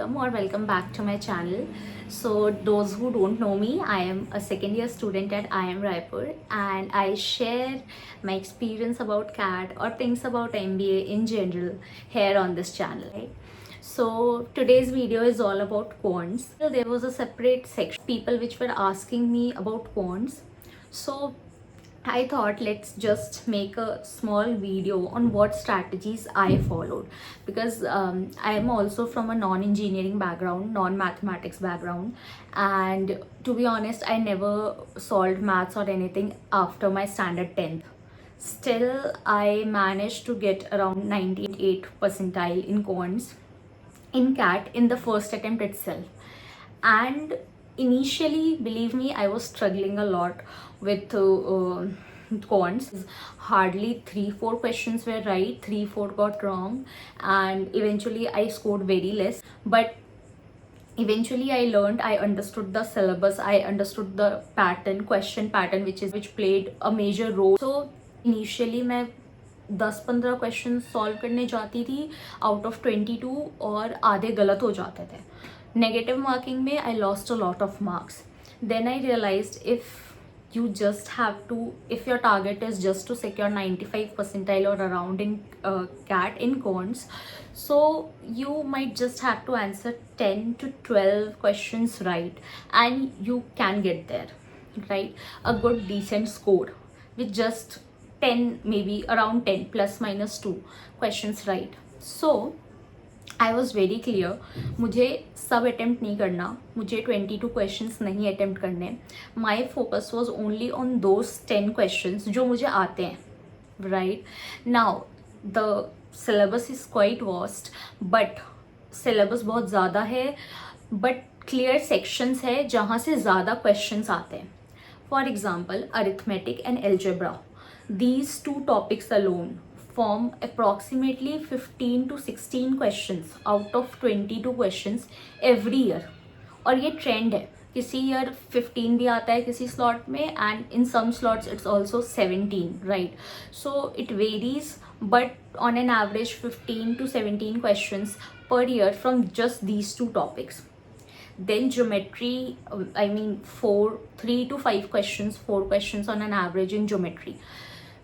welcome or welcome back to my channel. So those who don't know me, I am a second year student at IIM Raipur and I share my experience about CAT or things about MBA in general here on this channel. Right? So today's video is all about quants. There was a separate section people which were asking me about quants. So I thought let's just make a small video on what strategies I followed because I am also from a non-engineering background, non-mathematics background, and to be honest, I never solved maths or anything after my standard 10th. Still, I managed to get around 98 percentile in quants in CAT in the first attempt itself. And initially, believe me, I was struggling a lot with quants. Hardly 3-4 questions were right, 3-4 got wrong, and eventually I scored very less. But eventually I learned, I understood the syllabus, I understood the pattern, question pattern, which played a major role. So initially मैं 10-15 question solve करने जाती थी out of 22 और आधे गलत हो जाते थे. नेगेटिव मार्किंग में I lost a lot of marks. Then I realised if you just have to, if your target is just to secure 95 percentile or around in CAT in quants, so you might just have to answer 10 to 12 questions right and you can get there, right? A good decent score with just 10, maybe around 10 plus minus 2 questions right. So I was very clear, मुझे सब attempt नहीं करना, मुझे 22 questions नहीं attempt करने. My focus was only on those 10 questions जो मुझे आते हैं. Right now the syllabus is quite vast, but syllabus बहुत ज़्यादा है, बट क्लियर सेक्शंस है जहाँ से ज़्यादा क्वेश्चंस आते हैं. For example arithmetic and algebra, these two topics alone form approximately 15 to 16 questions out of 22 questions every year. और ये ट्रेंड है, किसी ईयर 15 भी आता है किसी स्लॉट में and in some slots it's also 17, right? So it varies but on an average 15 to 17 questions per year from just these two topics. Then geometry, I mean 3 to 5 questions, 4 questions on an average in geometry.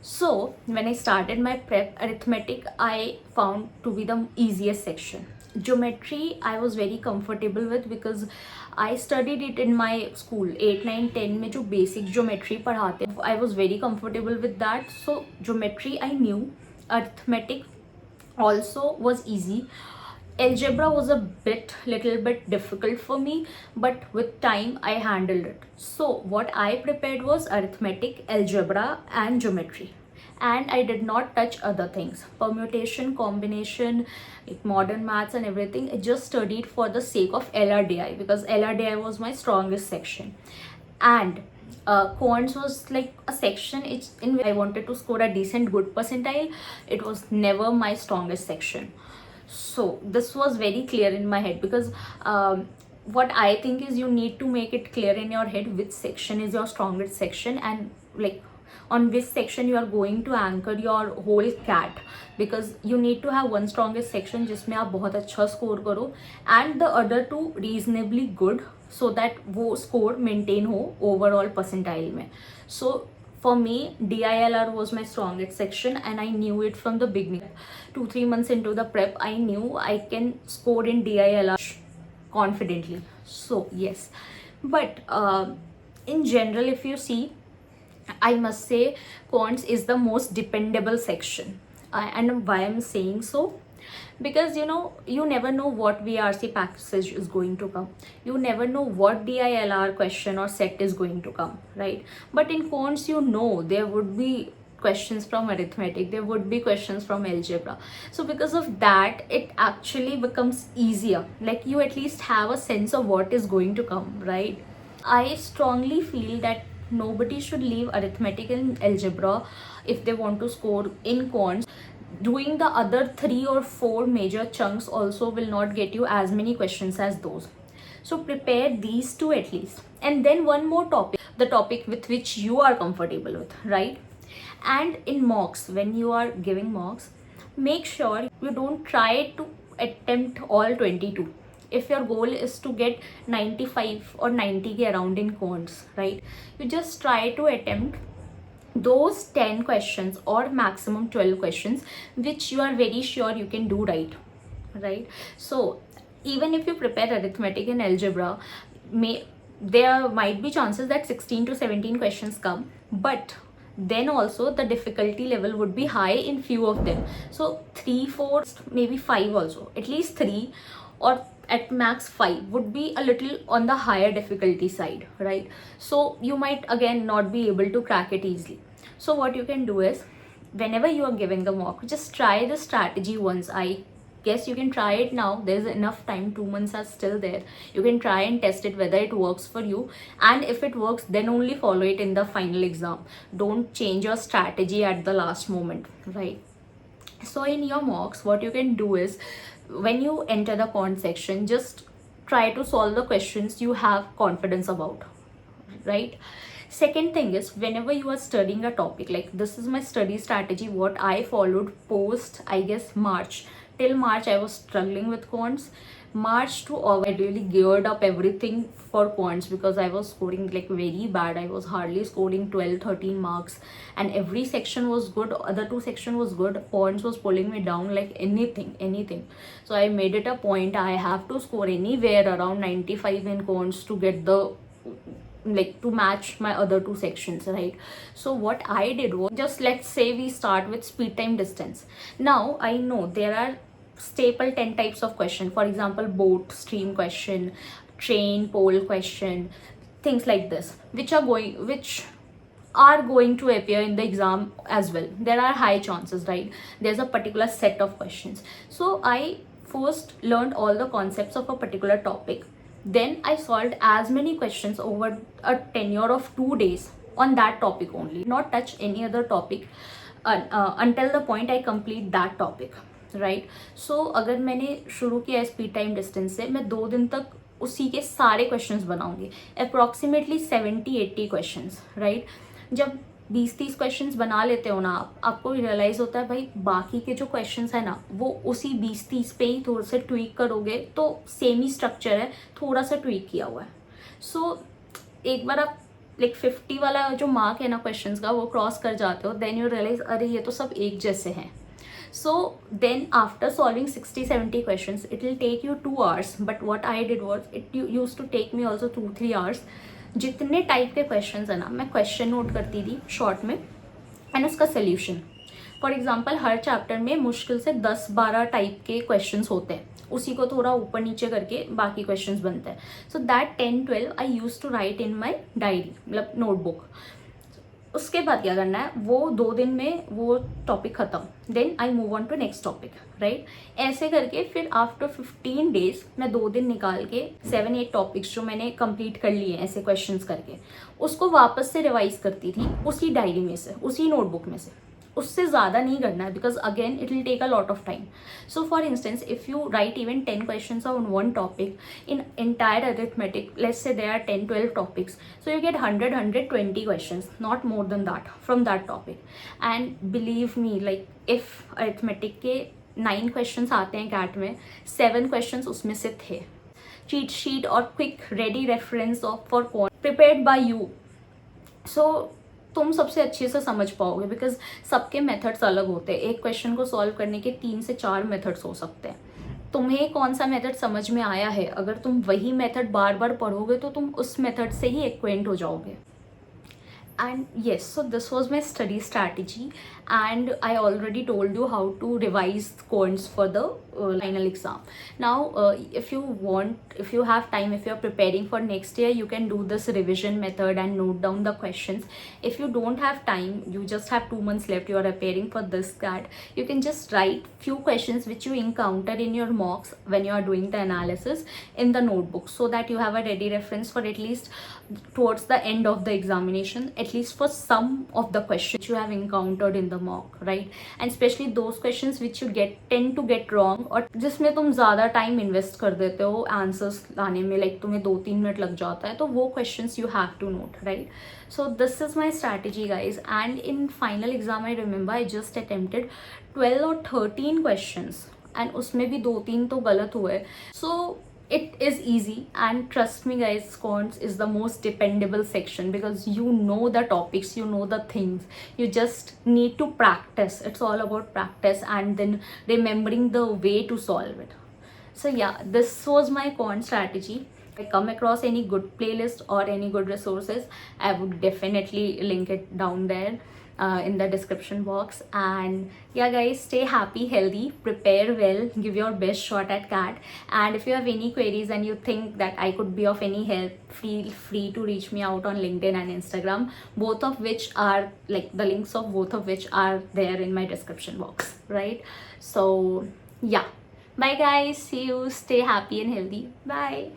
So when I started my prep, arithmetic I found to be the easiest section. Geometry I was very comfortable with because I studied it in my school. 8, 9, 10 में जो basic geometry पढ़ाते हैं, I was very comfortable with that. So geometry I knew. Arithmetic also was easy. Algebra was little bit difficult for me, but with time I handled it. So what I prepared was arithmetic, algebra and geometry, and I did not touch other things, permutation, combination, like modern maths and everything. I just studied for the sake of LRDI because LRDI was my strongest section, and quants was like a section in which I wanted to score a decent good percentile. It was never my strongest section. So this was very clear in my head because what I think is you need to make it clear in your head which section is your strongest section and like on which section you are going to anchor your whole CAT, because you need to have one strongest section जिसमें आप बहुत अच्छा score करो and the other two reasonably good so that वो score maintain हो overall percentile में. So for me, DILR was my strongest section and I knew it from the beginning. 2-3 months into the prep, I knew I can score in DILR confidently. So yes, but in general, if you see, I must say quants is the most dependable section. And why I'm saying so? Because you never know what VRC passage is going to come, you never know what DILR question or set is going to come, right? But in quants there would be questions from arithmetic, there would be questions from algebra. So because of that it actually becomes easier, like you at least have a sense of what is going to come, right? I strongly feel that nobody should leave arithmetic and algebra if they want to score in quants. Doing the other 3 or 4 major chunks also will not get you as many questions as those. So prepare these two at least. And then one more topic, the topic with which you are comfortable with, right? And in mocks, when you are giving mocks, make sure you don't try to attempt all 22. if your goal is to get 95 or 90 के around in quants, right, you just try to attempt those 10 questions or maximum 12 questions which you are very sure you can do right. So even if you prepare arithmetic and algebra, there might be chances that 16 to 17 questions come, but then also the difficulty level would be high in few of them. So 3, 4, maybe 5 also, at least 3 or at max 5 would be a little on the higher difficulty side, right? So you might again not be able to crack it easily. So what you can do is, whenever you are giving the mock, just try the strategy once. I guess you can try it now, there's enough time, 2 months are still there. You can try and test it whether it works for you, and if it works, then only follow it in the final exam. Don't change your strategy at the last moment, right? So in your mocks, what you can do is, when you enter the quant section, just try to solve the questions you have confidence about, right? Second thing is, whenever you are studying a topic, like this is my study strategy, what I followed post, I guess, March. Till March I was struggling with quants. March to August I really geared up everything for quants, because I was scoring like very bad. I was hardly scoring 12-13 marks, and every section was good, other 2 section was good. Quants was pulling me down like anything. So I made it a point, I have to score anywhere around 95 in quants to get the, like, to match my other 2 sections, right? So what I did was, just let's say we start with speed, time, distance. Now I know there are staple 10 types of question, for example, boat stream question, train pole question, things like this, which are going to appear in the exam as well. There are high chances, right? There's a particular set of questions. So I first learned all the concepts of a particular topic, then I solved as many questions over a tenure of 2 days on that topic only, not touch any other topic until the point I complete that topic, right. So अगर मैंने शुरू किया speed time distance से, मैं 2 दिन तक उसी के सारे क्वेश्चंस बनाऊंगी, अप्रॉक्सीमेटली 70-80 क्वेश्चंस, राइट. जब 20-30 क्वेश्चंस बना लेते हो ना आपको रियलाइज़ होता है भाई बाकी के जो क्वेश्चंस है ना वो उसी 20-30 पे ही थोड़ा सा ट्वीक करोगे तो सेम ही स्ट्रक्चर है, थोड़ा सा ट्वीक किया हुआ है. सो एक बार आप लाइक 50 वाला जो मार्क है ना क्वेश्चंस का वो क्रॉस कर जाते हो, देन यू रियलाइज अरे ये तो सब एक जैसे हैं. So then after solving 60-70 questions, it will take you 2 hours. But what I did was, it used to take me also 2-3 hours. जितने टाइप के क्वेश्चंस है ना मैं क्वेश्चन नोट करती थी शॉर्ट में, एंड उसका solution. For example her chapter में मुश्किल से 10-12 टाइप के क्वेश्चंस होते हैं, उसी को थोड़ा ऊपर नीचे करके बाकी क्वेश्चंस बनते हैं. So that 10-12 I use to write in my diary, मतलब नोटबुक. उसके बाद क्या करना है, वो 2 दिन में वो टॉपिक ख़त्म, then I move on to next topic, right. ऐसे करके फिर आफ्टर 15 डेज मैं 2 दिन निकाल के 7-8 टॉपिक्स जो मैंने कंप्लीट कर लिए ऐसे क्वेश्चंस करके, उसको वापस से रिवाइज करती थी उसी डायरी में से, उसी नोटबुक में से. उससे ज़्यादा नहीं करना है, because again it will take a lot of time. So for instance if you write even 10 questions on one topic in entire arithmetic, let's say there are 10-12 topics, so you get 100-120 questions, not more than that from that topic. And believe me, like if arithmetic के 9 questions आते हैं cat में, 7 questions उसमें से थे. cheat sheet और quick ready reference for prepared by you. So तुम सबसे अच्छे से समझ पाओगे, बिकॉज सबके मेथड्स अलग होते हैं. एक क्वेश्चन को सॉल्व करने के 3 से 4 मेथड्स हो सकते हैं. तुम्हें कौन सा मेथड समझ में आया है, अगर तुम वही मेथड बार बार पढ़ोगे तो तुम उस मेथड से ही एक्वेंट हो जाओगे. And yes, so this was my study strategy, and I already told you how to revise quants for the final exam. Now if you have time, if you're preparing for next year, you can do this revision method and note down the questions. If you don't have time, you just have 2 months left, you are preparing for this CAT, you can just write few questions which you encounter in your mocks when you are doing the analysis in the notebook, so that you have a ready reference for at least towards the end of the examination, at least for some of the questions you have encountered in the mock, right? And especially those questions which you tend to get wrong, और जिसमें तुम ज़्यादा time invest कर देते हो answers लाने में, like तुम्हें 2-3 मिनट लग जाता है, तो वो questions you have to note, right. So this is my strategy guys. And in final exam I remember I just attempted 12 or 13 questions, and उसमें भी 2-3 तो गलत हुए. सो it is easy, and trust me guys, quants is the most dependable section because you know the topics, you know the things, you just need to practice. It's all about practice and then remembering the way to solve it. So yeah, this was my quant strategy. If I come across any good playlist or any good resources, I would definitely link it down there in the description box. And yeah guys, stay happy, healthy, prepare well, give your best shot at CAT. And if you have any queries and you think that I could be of any help, feel free to reach me out on LinkedIn and Instagram, both of which are like the links of both of which are there in my description box, right? So yeah, bye guys, see you, stay happy and healthy, bye.